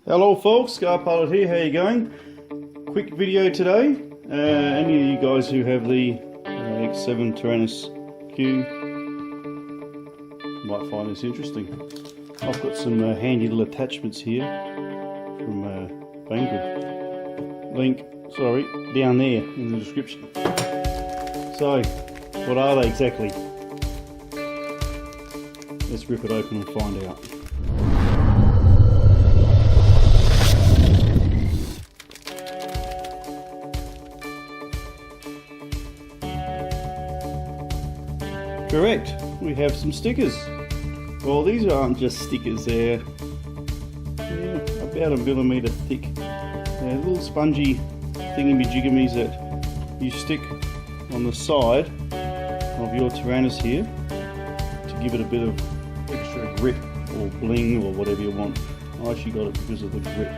Hello folks, Scar Pilot here, how you going? Quick video today. Any of you guys who have the X7 Taranis Q might find this interesting. I've got some handy little attachments here from Banggood. Link, sorry, down there in the description. So, what are they exactly? Let's rip it open and find out. Correct, we have some stickers. Well, these aren't just stickers, they're about a millimetre thick. They're little spongy thingy-majiggamies that you stick on the side of your Taranis here to give it a bit of extra grip or bling or whatever you want. I actually got it because of the grip.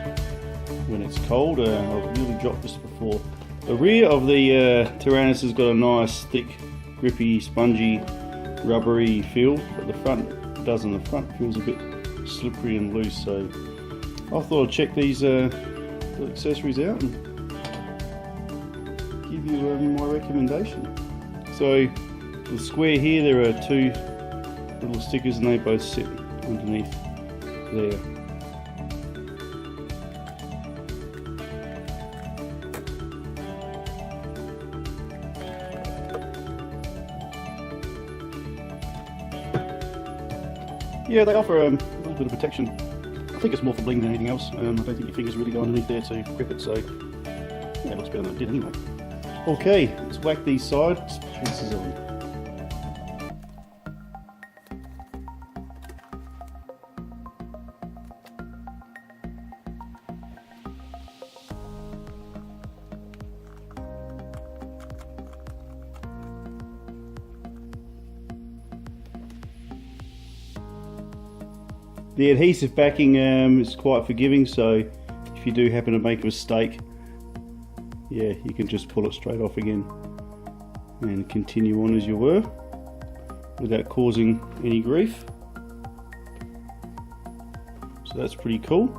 When it's cold, I've really dropped this before. The rear of the Taranis has got a nice thick, grippy, spongy, rubbery feel, but the front doesn't. The front feels a bit slippery and loose, so I thought I'd check these little accessories out and give you my recommendation. So the square here, there are two little stickers and they both sit underneath there. Yeah, they offer a little bit of protection. I think it's more for bling than anything else. I don't think your fingers really go underneath there to grip it, so yeah, it looks better than it did anyway. Okay, let's whack these side pieces on. The adhesive backing is quite forgiving, so if you do happen to make a mistake, yeah, you can just pull it straight off again and continue on as you were without causing any grief. So that's pretty cool.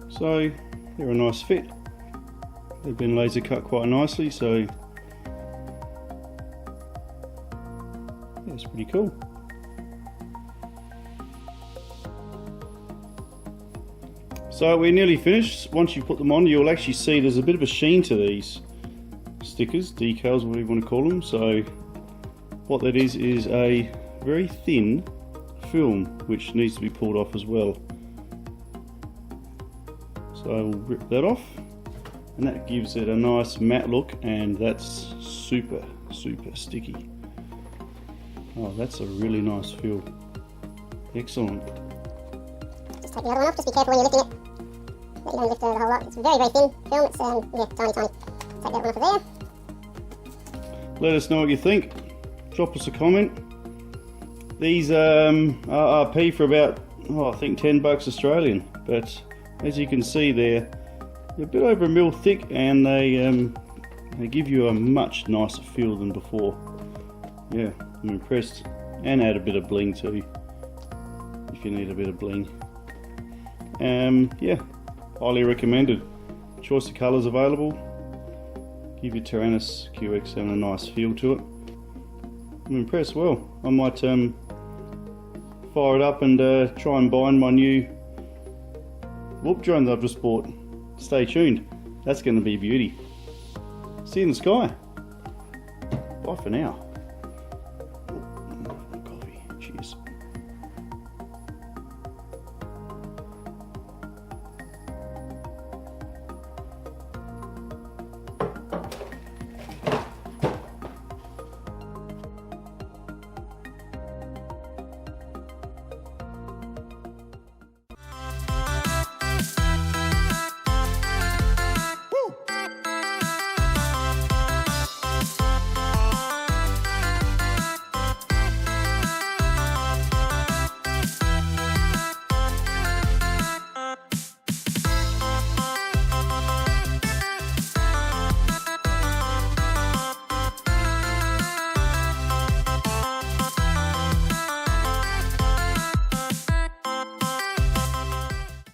So they're a nice fit. They've been laser cut quite nicely, so that's pretty cool. So we're nearly finished. Once you put them on, you'll actually see there's a bit of a sheen to these stickers, decals, whatever you want to call them. So what that is a very thin film which needs to be pulled off as well. So we'll rip that off, and that gives it a nice matte look, and that's super sticky. Oh, that's a really nice feel. Excellent. Just take the other one off, just be careful when you're lifting it. That you don't lift the whole lot. It's very thin film, it's yeah, tiny. Take that one off of there. Let us know what you think. Drop us a comment. These RRP for about, I think $10 Australian. But as you can see they're a bit over a mil thick, and they give you a much nicer feel than before. Yeah, I'm impressed, and add a bit of bling too if you need a bit of bling. Yeah, highly recommended. Choice of colours available. Give your Taranis QX7 a nice feel to it. I'm impressed. Well, I might fire it up and try and bind my new whoop drone that I've just bought. Stay tuned, that's going to be a beauty. See you in the sky. Bye for now. Coffee. Cheers.